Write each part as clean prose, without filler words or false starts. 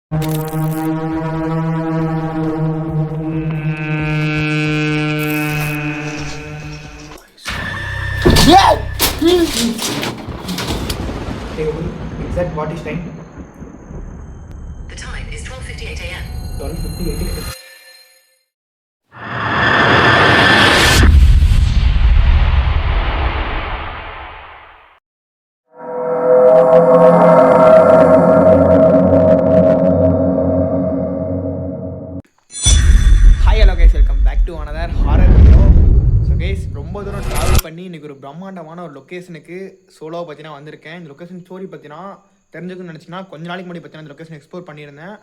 Exact what is time? The time is 12:58 a.m. 12:58. Hi hello guys, welcome back to another horror video. So guys, ரொம்ப தூரம் travel பண்ணி இன்றைக்கி ஒரு பிரம்மாண்டமான ஒரு லொக்கேஷனுக்கு சோலோவை பார்த்தீங்கன்னா வந்திருக்கேன். இந்த லொக்கேஷன் ஸ்டோரி பார்த்தீங்கன்னா தெரிஞ்சுக்கணும்னு நினச்சிங்கன்னா கொஞ்ச நாளைக்கு முன்னாடி பார்த்தீங்கன்னா இந்த லொக்கேஷன் எக்ஸ்ப்ளோர் பண்ணியிருந்தேன்.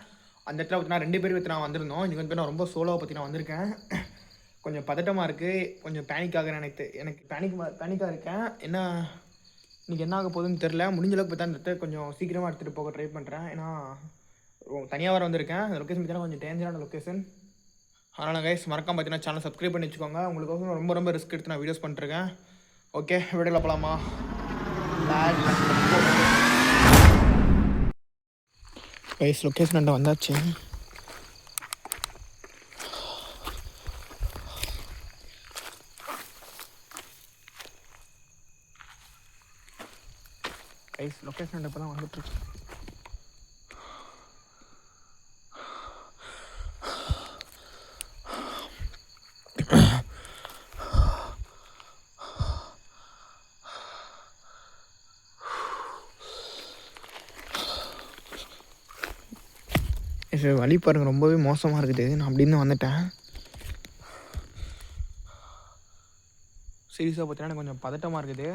அந்த இடத்துல பார்த்தீங்கன்னா 2 பேர் நான் வந்திருந்தோம். இன்றைக்கி வந்து நான் ரொம்ப சோலோவை பார்த்தீங்கன்னா வந்திருக்கேன். கொஞ்சம் பதட்டமாக இருக்குது, கொஞ்சம் பேனிக் ஆகிறேன். எனக்கு பேனிக்காக இருக்கேன். இன்றைக்கி என்ன ஆக போகுதுன்னு தெரில. முடிஞ்ச அளவுக்கு பார்த்தா இந்த இடத்த கொஞ்சம் சீக்கிரமாக எடுத்துகிட்டு போக ட்ரை பண்ணுறேன். ஏன்னா தனியாக வர வந்திருக்கேன். அந்த லொக்கேஷன் பார்த்தீங்கன்னா கொஞ்சம் டேஞ்சரான லொக்கேஷன். அதனால் கைஸ், மறக்காம பார்த்தீங்கன்னா சேனல் சப்ஸ்கிரைப் பண்ணி வச்சுக்கோங்க. உங்களுக்கு ரொம்ப ரொம்ப ரிஸ்க் எடுத்து நான் வீடியோஸ் பண்ணிருக்கேன். ஓகே, வீடியோவில் போகலாமா? கைஸ், லொக்கேஷன் வந்தாச்சு. கைஸ், லொக்கேஷன் இப்போ தான் வந்துட்டுருக்கு. வழி பாருங்கள், ரொம்பவே மோசமாக இருக்குது. நான் அப்படின்னு வந்துட்டேன். சீரியஸாக பார்த்தீங்கன்னா கொஞ்சம் பதட்டமாக இருக்குது.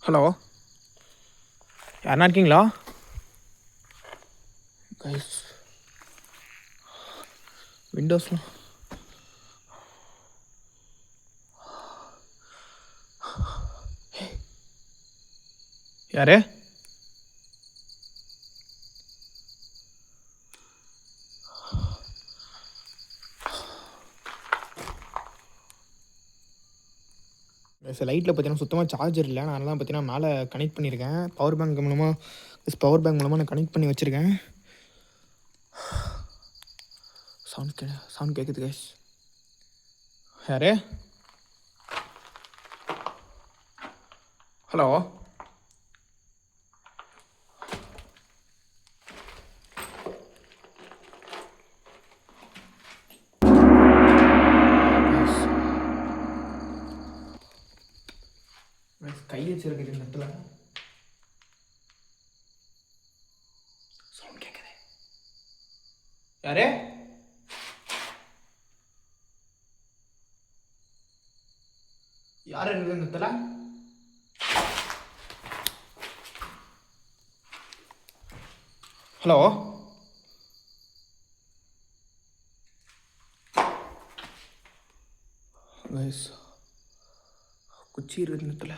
ஹலோ, யாருன்னா இருக்கீங்களா கைஸ்? விண்டோஸ்லாம் யாரு? லைட்டில் பார்த்தீங்கன்னா சுத்தமாக சார்ஜர் இல்லை. நான் அதெல்லாம் பார்த்தீங்கன்னா மேலே கனெக்ட் பண்ணியிருக்கேன். பவர் பேங்க் மூலமாக நான் கனெக்ட் பண்ணி வச்சுருக்கேன். சவுண்ட் கேட்குது கைஸ். யாரு? ஹலோ, கை வச்சிருக்குது இந்த இடத்துல. சவுண்ட் கேட்குது. யாரு? யார் இருக்குது இந்த இடத்துல? ஹலோ, கைஸ், குச்சி இருக்குது இந்த இடத்துல.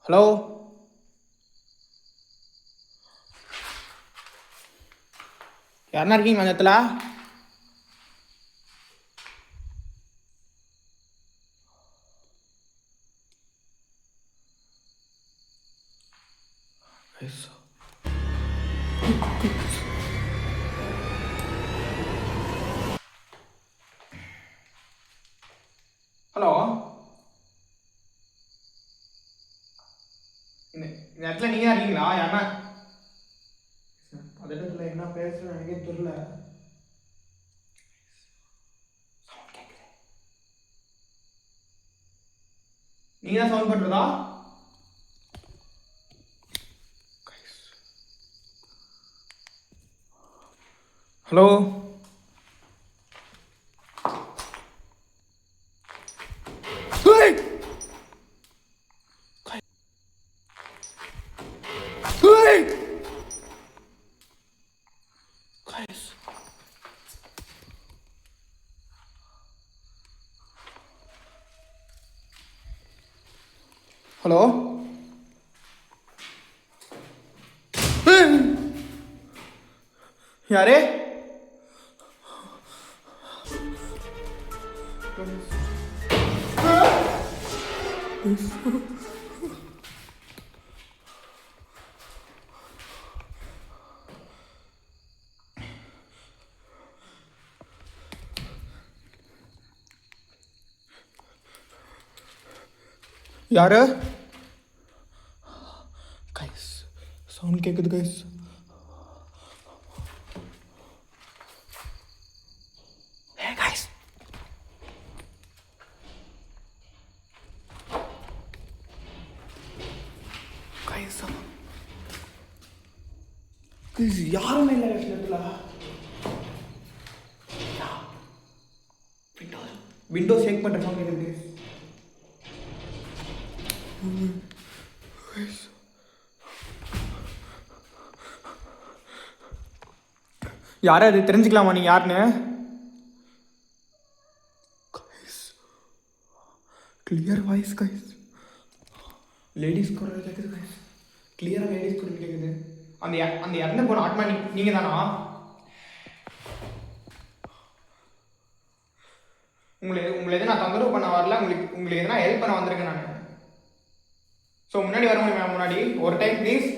ஹலோ, யாருன்னா இருக்கீங்களா அந்த இடத்துல? ஹலோ, இந்த இடத்துல நீங்கள் தான் இருக்கீங்களா? யாருன்னா அந்த இடத்துல என்ன பேசுகிறேன் எனக்கே தெரியல. சவுண்ட் கேட்குது. நீங்கள் தான் சவுண்ட் பண்ணுறதா? ஹலோ, ஹலோ, யாரு? யாரு? கைஸ் சவுண்ட் கேட்குது guys. Hey guys, guys guys யாருமே இல்லை இடத்துல. விண்டோ ஷேக் பண்ணுற சவுண்ட் கேட்குது கைஸ். யாரா அது தெரிஞ்சுக்கலாமா நீ யாருன்னு? Clear voice guys. லேடிஸ் குரல் கேட்குது கைஸ். கிளியராக லேடிஸ் குரல் கேட்குது. அந்த இறந்து போன ஆத்மா நீங்கள் தானா? உங்களை எதுவும் நான் தொந்தரவு பண்ண வரல. உங்களுக்கு எதுனா ஹெல்ப் பண்ண வந்திருக்கேன் நான். ஸோ முன்னாடி வர முடியுமா? முன்னாடி ஒரு டைம் ப்ளீஸ்.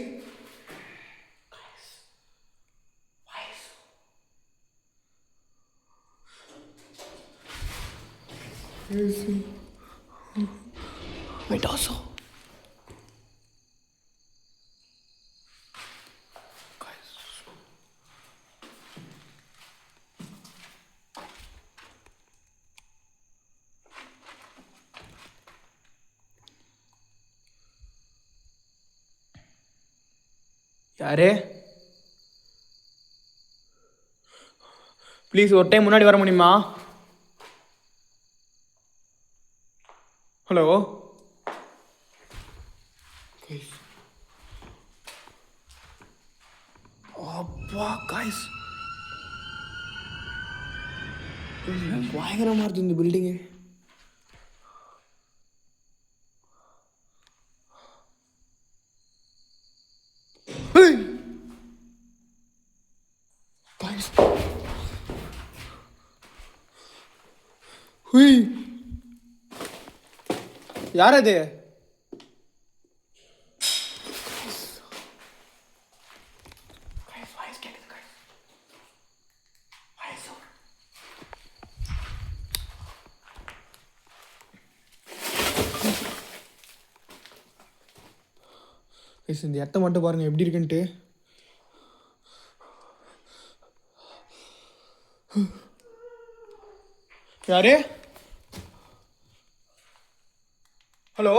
Wait also. யாரு? ப்ளீஸ் ஒரு டைம் முன்னாடி வர முடியுமா? ஹலோ அப்பா காய்ஸ், பயங்கரமாக இருக்குது இந்த பில்டிங்கு. யார் அது? இந்த இடத்த மட்டும் பாருங்க எப்படி இருக்குன்ட்டு. யாரு? ஹலோ,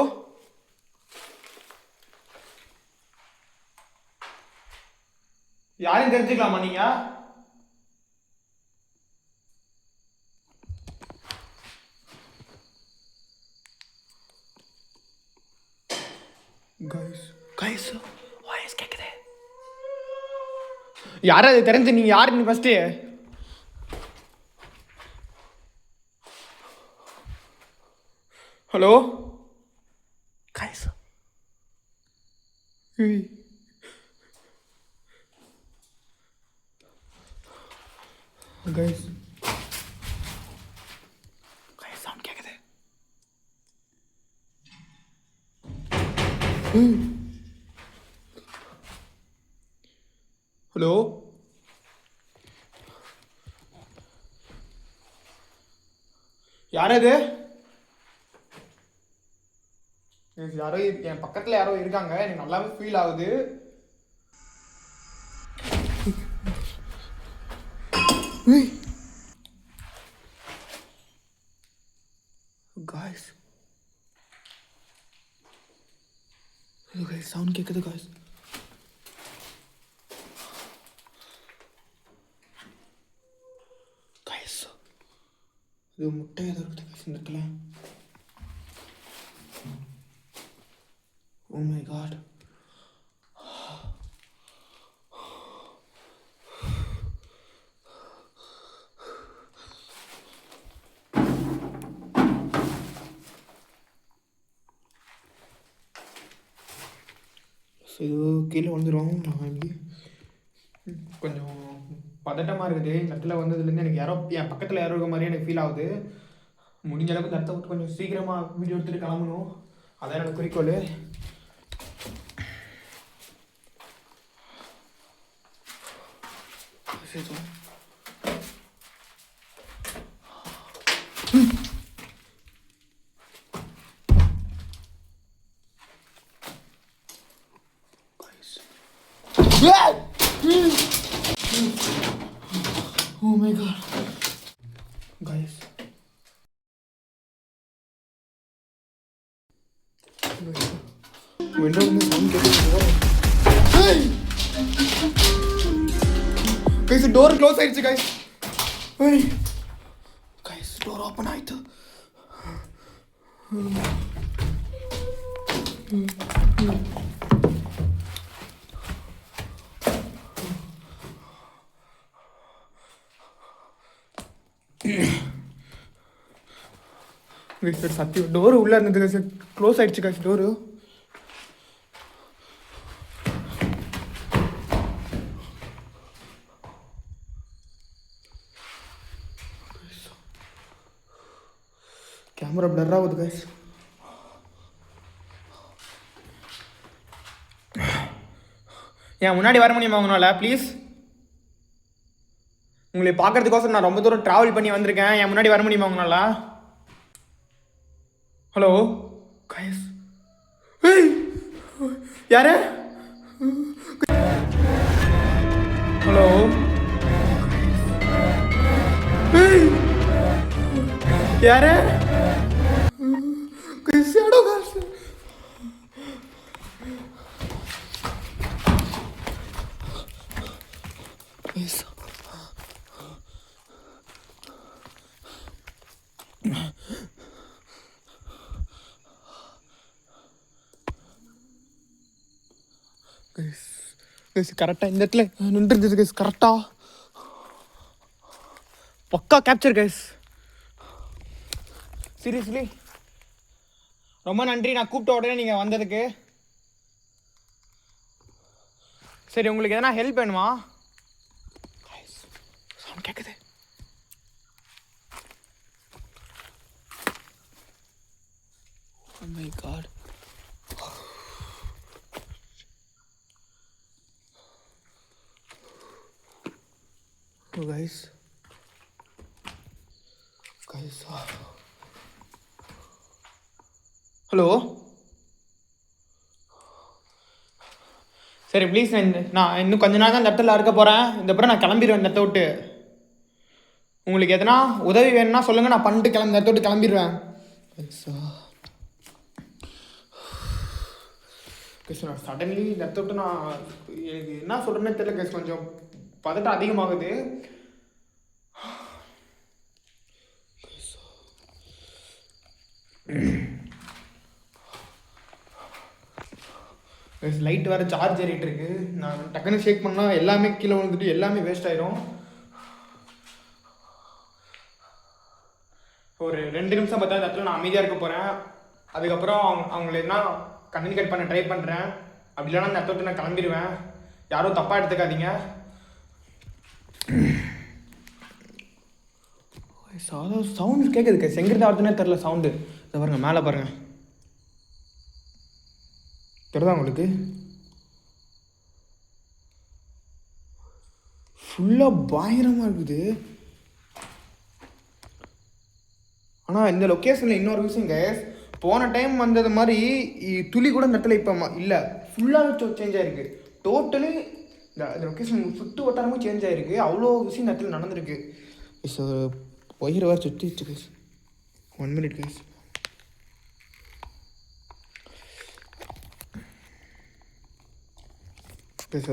யாரையும் தெரிஞ்சுக்கலாமா நீங்க? கைஸ் வாய்ஸ் கேக்குது. யாராவது தெரிஞ்சு நீங்க யாருன்னு first? Hello guys. Guys guys sound கேக்குது. ஹலோ, யார் அது? யாரோ என் பக்கத்தில் யாரோ இருக்காங்க. எனக்கு நல்லாவே ஃபீல் ஆகுது. காய்ஸ் சவுண்ட் கேட்குது காய்ஸ். காய்ஸ் இது முட்டை ஏதோ இருக்குது காய்ஸ் இந்த இடத்துல. Oh my god. இது கீழே வந்துடும். நான் கொஞ்சம் பதட்டமாக இருக்குது. இந்த இடத்துல வந்ததுலேருந்து எனக்கு யாரோ என் பக்கத்தில் யாரோ இருக்க மாதிரி எனக்கு ஃபீல் ஆகுது. முடிஞ்ச அளவுக்கு இந்த இடத்த விட்டு கொஞ்சம் சீக்கிரமாக வீடியோ எடுத்துகிட்டு கிளம்பணும். அதான் எனக்கு குறிக்கோள். Oh my god. Guys. Window में sound कैसे Hey! Guys, door close ஆயிடுச்சு guys. Hey! Guys, door open ஆயிட்டு. சார் சத்தியம் டோரு உள்ளே இருந்தது சார் க்ளோஸ் ஆகிடுச்சு காசு டோரு. கேமரா பிளர் ஆகுது காசு. ஏன் முன்னாடி வர முடியுமா உங்களால் ப்ளீஸ்? உங்களை பார்க்கறதுக்கோசரம் நான் ரொம்ப தூரம் ட்ராவல் பண்ணி வந்திருக்கேன். என் முன்னாடி வர முடியுமா உங்களால்? Hello guys. யாரு? ஹலோ யாரு? ஷேடோ காசு. கரெக்டாக இந்த இடத்துல நின்றுருந்தது கைஸ். கரெக்டாக பக்கா கேப்சர் கைஸ். சீரியஸ்லி ரொம்ப நன்றி. நான் கூப்பிட்ட உடனே நீங்கள் வந்ததுக்கு. சரி, உங்களுக்கு எதனா ஹெல்ப் வேணுமா? சவுண்ட் கேட்குது. Oh my god. Oh guys. Hello. சரி ப்ளீஸ், நான் இன்னும் கொஞ்ச நாள் தான் இந்த இடத்துல இருக்க போகிறேன். இந்த அப்புறம் நான் கிளம்பிடுவேன் இந்த இடத்த விட்டு. உங்களுக்கு எதனா உதவி வேணும்னா சொல்லுங்கள், நான் பண்ணிட்டு இந்த இடத்த விட்டு கிளம்பிடுவேன். நான் சடன்லி இந்த இடத்த விட்டு எனக்கு என்ன சொல்கிறேன்னே தெரியல கேஸ். கொஞ்சம் பதட்டம் அதிகமாகுது. லைட் வேறு சார்ஜ் ஏறிட்டு இருக்கு. நான் டக்குன்னு ஷேக் பண்ணால் எல்லாமே கீழே விழுந்துட்டு எல்லாமே வேஸ்ட் ஆயிரும். ஒரு 2 நிமிஷம் பார்த்தா இந்த இடத்துல நான் அமைதியாக இருக்க போகிறேன். அதுக்கப்புறம் அவங்கள என்ன கம்யூனிகேட் பண்ண ட்ரை பண்ணுறேன். அப்படி இல்லைனா இந்த இடத்த விட்டு நான் கிளம்பிடுவேன். யாரும் தப்பாக எடுத்துக்காதீங்க. சவுண்ட் கேட்குது. செங்கிருந்த ஆடுதுன்னே தெரில சவுண்டு. இதை பாருங்க, மேலே பாருங்க, தெரியுதா உங்களுக்கு? ஃபுல்லாக பயங்கரமாக இருக்குது. ஆனால் இந்த லொக்கேஷனில் இன்னொரு விஷயம் கேஸ், போன டைம் வந்தது மாதிரி துளி கூட இந்த இடத்துல இப்போ இல்லை. ஃபுல்லாக சேஞ்ச் ஆகிருக்கு. டோட்டலி இந்த லொக்கேஷன் சுற்று வட்டாரமும் சேஞ்ச் ஆகிருக்கு. அவ்வளோ விஷயம் இந்த இடத்துல நடந்திருக்கு. ஸோ ஒயர் வேறு சுற்றிச்சு கேஸ். 1 minute case.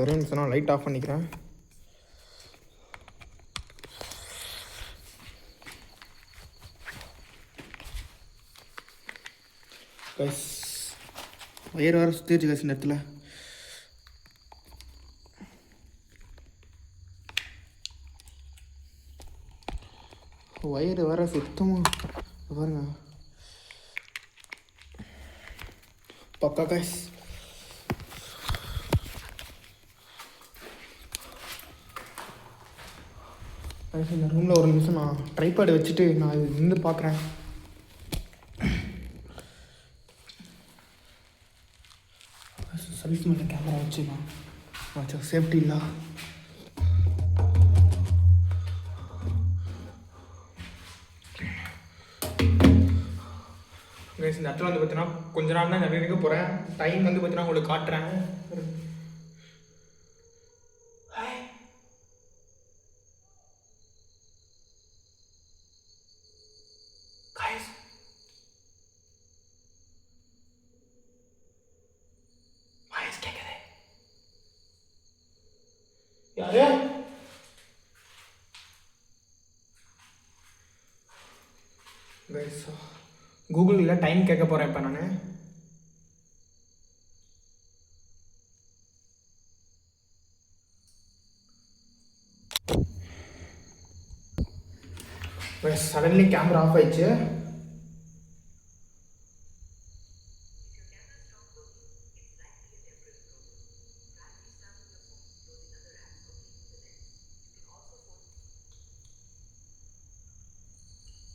ஒரே நிமிஷம் நான் லைட் ஆஃப் பண்ணிக்கிறேன். கைஸ் ஒயர் வேறு சுற்றிச்சு கைஸ் இந்த இடத்துல. ஒயர் வேறு சுத்தமாக பாருங்க பக்கா கைஸ். இந்த ரூமில் ஒரு நிமிஷம் நான் ட்ரைபேட் வச்சுட்டு நான் இது நின்று பார்க்குறேன். செல்ஃப் மேலே கேமரா வச்சுக்கலாம் சேஃப்டி இல்லை. இந்த இடத்துல வந்து பார்த்தீங்கன்னா கொஞ்ச நாள் தான் நிறைய இருக்க போகிறேன். டைம் வந்து பார்த்தீங்கன்னா உங்களுக்கு காட்டுறேன். யாரு கூகுளில் டைம் கேட்க போகிறேன் இப்போ நான். சடன்லி கேமரா ஆஃப் ஆயிடுச்சு.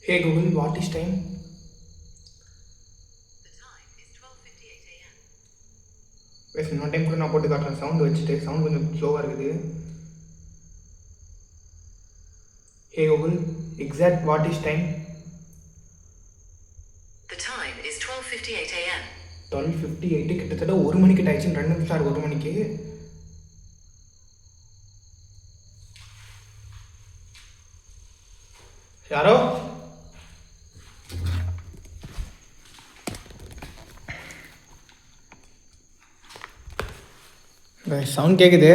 Hey Google, what is time? The time is 12:58 a.m. இன்னொரு டைம் கூட நான் போட்டு காட்டுறேன் சவுண்டு வச்சுட்டு. சவுண்ட் கொஞ்சம் ஸ்லோவாக இருக்குது. Hey Google, exact what is time? The time is 12:58 a.m. 12:58 கிட்டத்தட்ட 1 மணிக்கிட்ட ஆயிடுச்சு. 2 நிமிஷம் ஆகும் 1 மணிக்கு. யாரோ சவுண்ட் கேட்குது.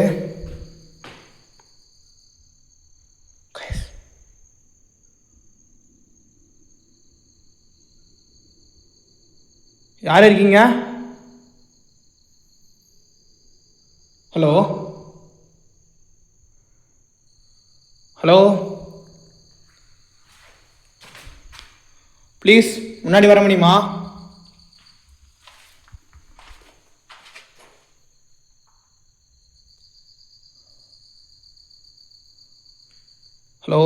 யார் இருக்கீங்க? ஹலோ ஹலோ ப்ளீஸ் முன்னாடி வர முடியுமா? ஹலோ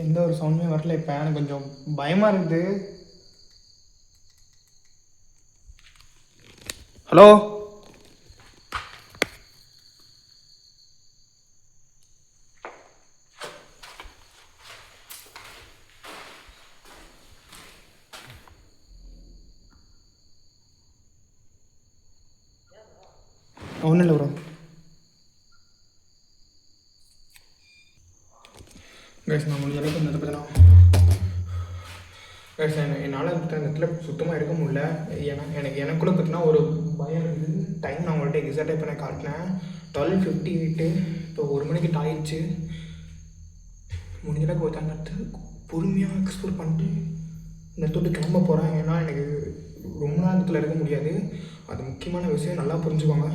எந்த ஒரு சவுண்டுமே வரல. இப்போ எனக்கு கொஞ்சம் பயமாக இருக்குது. ஹலோ ஒன்றும் இல்லை ப்ரோ. கைஸ் நான் முடிஞ்ச அளவுக்கு இந்த இடத்துல கைஸ் என்னால் அந்த இடத்துல சுத்தமாக இருக்க முடியல. ஏன்னா எனக்குள்ளே பார்த்தீங்கன்னா ஒரு பயம் இருக்குது. டைம் நான் உங்கள்கிட்ட எக்ஸாக்டாக இப்போ நான் காட்டினேன் 12:58. இப்போ 1 மணிக்கிட்ட ஆயிடுச்சு. முடிஞ்ச அளவுக்கு அந்த இடத்துல பொறுமையாக எக்ஸ்ப்ளோர் பண்ணிட்டு இந்த இடத்துல கிளம்ப போகிறேன். ஏன்னா எனக்கு ரொம்ப நேரத்தில் இருக்க முடியாது. அது முக்கியமான விஷயம், நல்லா புரிஞ்சுக்கோங்க.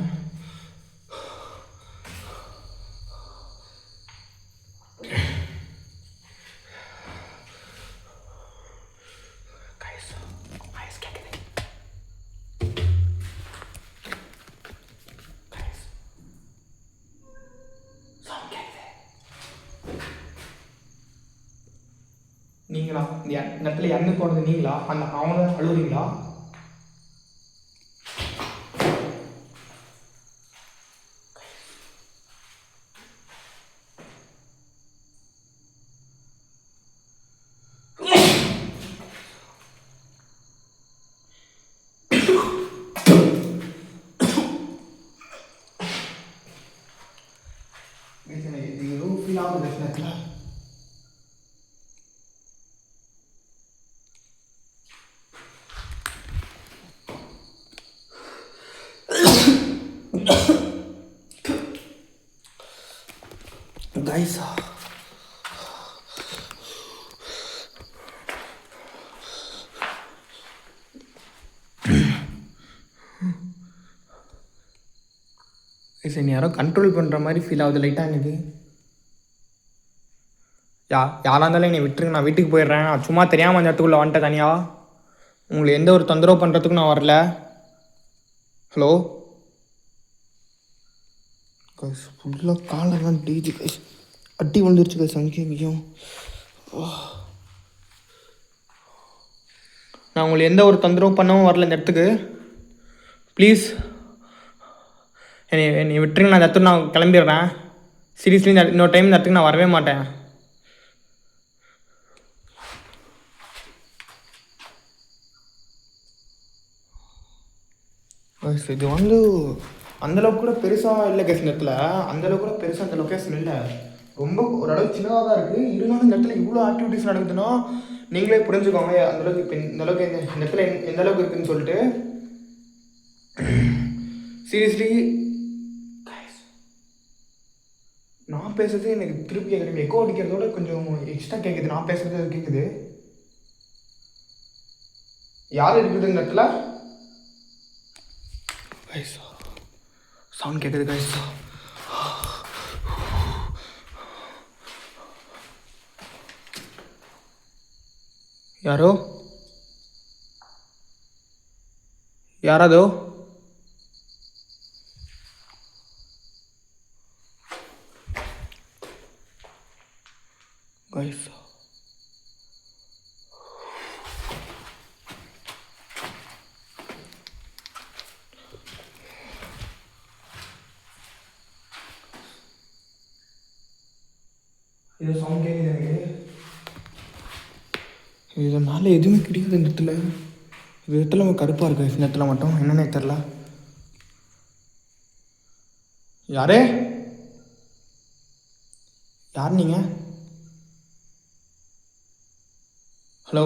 நீங்களா இந்த இடத்துல இறந்து போனது நீங்களா? அந்த அவங்க அழுவுறீங்களா? இது ஏதோ ஃபீல் ஆகுது நேரத்தில். Guys, யாரோ கண்ட்ரோல் பண்ணுற மாதிரி ஃபீல் ஆகுது லைட்டாக எனக்கு. யாராக இருந்தாலும் என்னை விட்டுருங்க, நான் வீட்டுக்கு போயிடுறேன். நான் சும்மா தெரியாமல் அந்த இடத்துக்குள்ளே வந்துட்டேன் தனியாக. உங்களை எந்த ஒரு தொந்தரவு பண்ணுறதுக்கும் நான் வரல. ஹலோ கைஸ், ஃபுல்லாக காலெல்லாம் டீஜி கைஸ், அடி விழுந்துருச்சு கைஸ் அங்கேயும். நான் உங்களை எந்த ஒரு தொந்தரவு பண்ணவும் வரல இந்த இடத்துக்கு. ப்ளீஸ் என்னை விட்டுருங்க, நான் இந்த இடத்துக்கு நான் கிளம்பிடுறேன். சீரியஸ்லி இன்னொரு டைம் இந்த இடத்துக்கு நான் வரவே மாட்டேன். இது வந்து அந்தளவுக்கு கூட பெருசாக இல்லை கேஸ், இந்த இடத்துல அந்தளவுக்கு கூட பெருசாக அந்த லொக்கேஷன் இல்லை, ரொம்ப ஓரளவுக்கு சின்னதாக தான் இருக்குது. இருந்தாலும் இந்த இடத்துல இவ்வளோ ஆக்டிவிட்டீஸ் நடக்குதுன்னா நீங்களே புரிஞ்சுக்கோங்க அந்தளவுக்கு இப்போ இந்த அளவுக்கு இந்த இடத்துல எந்த அளவுக்கு இருக்குதுன்னு சொல்லிட்டு. சீரியஸ்லி நான் பேசுறது எனக்கு திருப்பி கேட்குறேன், எக்கோ அடிக்கிறதோட கொஞ்சம் எக்ஸ்ட்ரா கேட்குது. நான் பேசுறது அது கேட்குது. யார் இருக்குது இந்த இடத்துல? சவுண்ட் கேட்குது கைஸ். யாராதோ கைஸ். இது சவுண்ட் கேட்குது எனக்கு. இது மேலே எதுவுமே கிடையாது இந்த இடத்துல. இந்த இடத்துல கருப்பாக இருக்கு இந்த இடத்துல மட்டும், என்னன்னே தெரில. யாரு யார் நீங்கள்? ஹலோ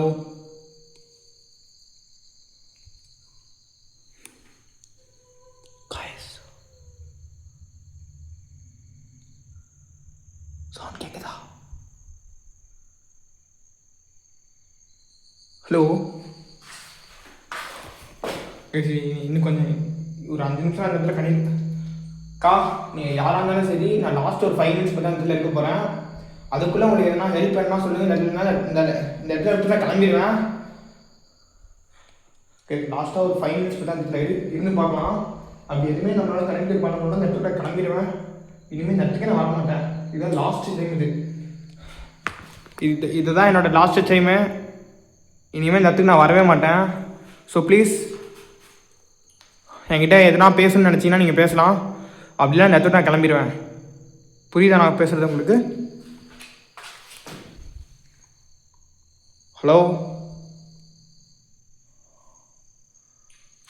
சவுண்ட் கேட்குதா? ஹலோ இன்னும் கொஞ்சம் ஒரு 5 நிமிஷம் அந்த இடத்துல கா, நீங்கள் யாராக இருந்தாலும் சரி, நான் லாஸ்ட் ஒரு 5 மினிட்ஸ் பற்றி அந்த இடத்துல இருக்க போகிறேன். அதுக்குள்ளே உங்களுக்கு எதனா ஹெல்ப் பண்ணா சொல்லுங்கள். இந்த இடத்துல விட்டு நான் கிளம்பிடுவேன். ஓகே, லாஸ்ட்டாக ஒரு 5 மினிட்ஸ் பற்றி அந்த இடத்துல இருந்து பார்க்கலாம். அப்படி எதுவுமே நம்மளால் கனெக்ட் பண்ண முடியல, அந்த இடத்துல கிளம்பிடுவேன். இனிமேல் இந்த இடத்துக்கே நான் வர மாட்டேன். இதுதான் லாஸ்ட் டைம். இதுதான் என்னோட லாஸ்ட் டைமு. இனிமேல் இந்த இடத்துக்கு நான் வரவே மாட்டேன். ஸோ ப்ளீஸ் என்கிட்ட எதனா பேசணும்னு நினச்சிங்கன்னா நீங்கள் பேசலாம். அப்படிலாம் இந்த இடத்துக்கு நான் கிளம்பிடுவேன். புரியுதா நான் பேசுகிறது உங்களுக்கு? ஹலோ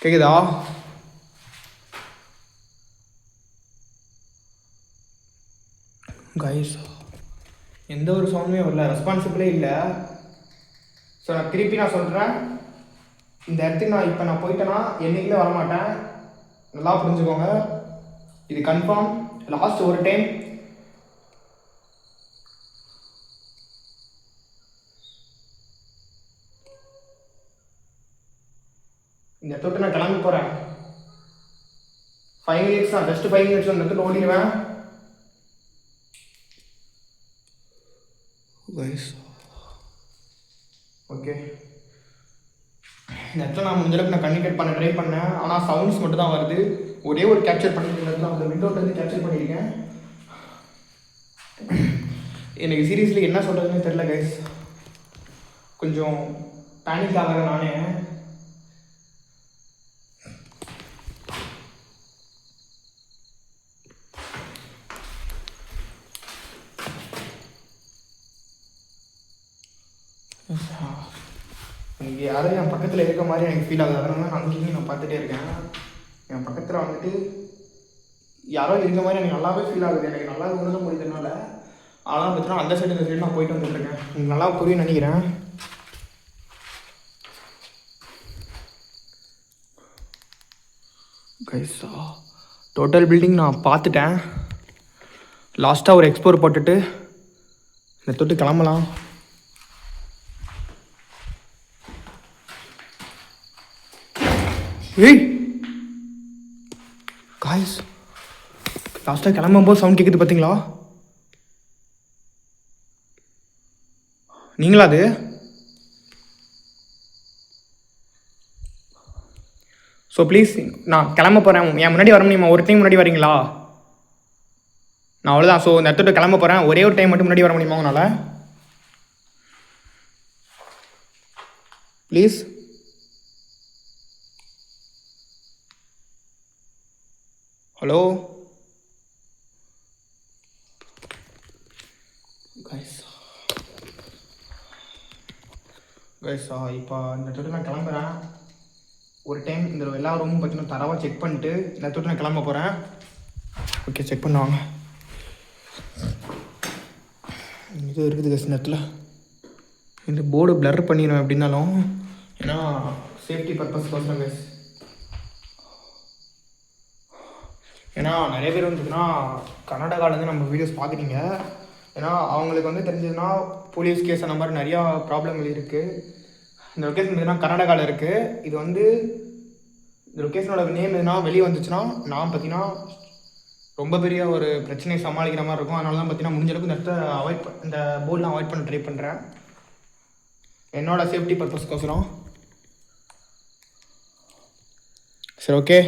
கேக்குதா? கைஸ், எந்த ஒரு சவுண்டுமே வரல, ரெஸ்பான்சிபிளே இல்லை. ஸோ நான் திருப்பி சொல்கிறேன், இந்த இடத்துக்கு இப்போ நான் போயிட்டேன்னா என்றைக்குமே வரமாட்டேன். நல்லா புரிஞ்சுக்கோங்க, இது கன்ஃபார்ம். லாஸ்ட் ஒரு டைம் இந்த இடத்த நான் கிளம்பி போகிறேன். 5 மினிட்ஸ் தான், ஜஸ்ட் 5 மினிட்ஸ் அந்த இடத்துல ஓடிடுவேன். ஓகே, இந்த இடத்துல நான் முடிஞ்சளவுக்கு நான் கம்யூனிகேட் பண்ண ட்ரை பண்ணேன். ஆனால் சவுண்ட்ஸ் மட்டும் தான் வருது. ஒரே ஒரு கேப்சர் பண்ணியிருக்கேன், அந்த விண்டோலேருந்து கேப்சர் பண்ணியிருக்கேன். எனக்கு சீரியஸ்லி என்ன சொல்கிறதுன்னு தெரில கைஸ். கொஞ்சம் பேனிக் ஆகிறேன் நானே. இங்கே யாரும் என் பக்கத்தில் இருக்க மாதிரி எனக்கு ஃபீல் ஆகுது. அதனால நான் அங்கேயும் நான் பார்த்துட்டே இருக்கேன். என் பக்கத்தில் வந்துட்டு யாரோ இருக்க மாதிரி எனக்கு நல்லாவே ஃபீல் ஆகுது. எனக்கு நல்லா உணர முடியுதுனால. ஆனால் பார்த்தீங்கன்னா அந்த சைடு இந்த சைடு நான் போயிட்டு வந்துட்டுருக்கேன். உங்களுக்கு நல்லா புரியும் நினைக்கிறேன். கைஸா, டோட்டல் பில்டிங் நான் பார்த்துட்டேன். லாஸ்ட்டாக ஒரு எக்ஸ்ப்ளோர் போட்டுட்டு இந்த தொட்டு கிளம்பலாம். ஏய் காய்ஸ், லாஸ்ட்டாக கிளம்பும்போது சவுண்ட் கேட்குது பார்த்தீங்களா? நீங்களா அது? ஸோ ப்ளீஸ் நான் கிளம்ப போகிறேன். என் முன்னாடி வர முடியுமா? ஒரு டைம் முன்னாடி வரீங்களா? நான் அவ்வளோதான். ஸோ இந்த இடத்துல கிளம்ப போகிறேன். ஒரே ஒரு டைம் மட்டும் முன்னாடி வர முடியுமா உங்களால்? ப்ளீஸ். ஹலோ கைஸ், இப்போ இந்த இடத்துல நான் கிளம்புறேன். ஒரு டைம் இந்த எல்லா ரூமும் பார்த்தீங்கன்னா தரவாக செக் பண்ணிட்டு இந்த இடத்துல நான் கிளம்ப போகிறேன். ஓகே, செக் பண்ணுவாங்க. இது இருக்குது கைஸ். இந்த இடத்துல இந்த போர்டு பிளர் பண்ணிடுவேன் அப்படின்னாலும், ஏன்னா சேஃப்டி பர்பஸ் கோசரம் கைஸ். ஏன்னா நிறைய பேர் வந்துட்டுனா கர்நாடகாவிலேருந்து நம்ம வீடியோஸ் பார்க்குறீங்க. ஏன்னா அவங்களுக்கு வந்து தெரிஞ்சதுன்னா போலீஸ் கேஸ் அந்த மாதிரி நிறையா ப்ராப்ளங்கள் இருக்குது. இந்த லொக்கேஷன் பார்த்தீங்கன்னா கர்நாடகாவில் இருக்குது. இது வந்து இந்த லொக்கேஷனோட நேம் எதுனா வெளியே வந்துச்சுன்னா நான் பார்த்தீங்கன்னா ரொம்ப பெரிய ஒரு பிரச்சனையை சமாளிக்கிற மாதிரி இருக்கும். அதனால தான் பார்த்தீங்கன்னா முடிஞ்ச அளவுக்கு இந்த இடத்த இந்த போர்டெலாம் அவாய்ட் பண்ண ட்ரை பண்ணுறேன், என்னோடய சேஃப்டி பர்பஸ்க்கோசரம். சரி, ஓகே.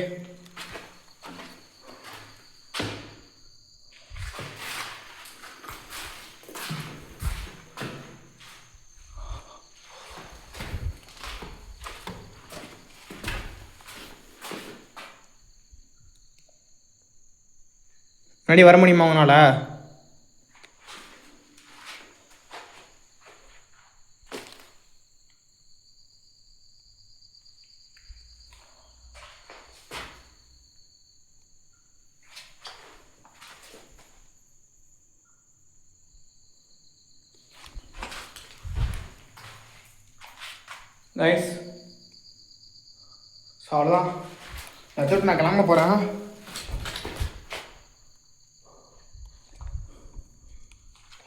முன்னாடி வர முடியுமா உங்களால்? கைஸ், ஸோ அவ்வளோதான். வச்சுட்டு நான் கிளம்ப போகிறேன்.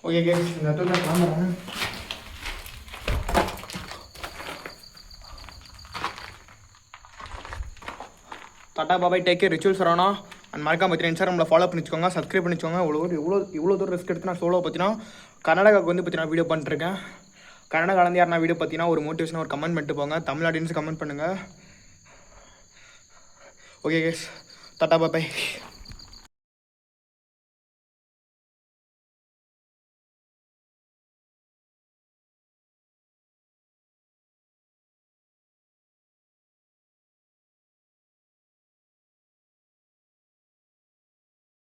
ஓகே கைஸ், இந்த இடத்துல நான் கிளம்புறேன். Ta-ta bye bye, take care. Ritual Saravana. And மறக்காம பார்த்தீங்கன்னா இன்ஸ்டாகிராமில் ஃபாலோ பண்ணி வச்சுக்கோங்க, சப்ஸ்கிரைப் பண்ணி வச்சுக்கோங்க. இவ்வளோ தூரம் ரிஸ்க் எடுத்து நான் சோலோ பார்த்தீங்கன்னா கர்நாடகாவுக்கு வந்து பார்த்தீங்கன்னா வீடியோ பண்ணிட்டுருக்கேன். கர்நாடகாலேருந்து யாருனா வீடியோ பார்த்தீங்கன்னா ஒரு மோட்டிவேஷனாக ஒரு கமெண்ட் பண்ணிட்டு போங்க. தமிழ் ஆடியன்ஸ் கமெண்ட் பண்ணுங்கள். Okay guys, ta-ta பாபாய்.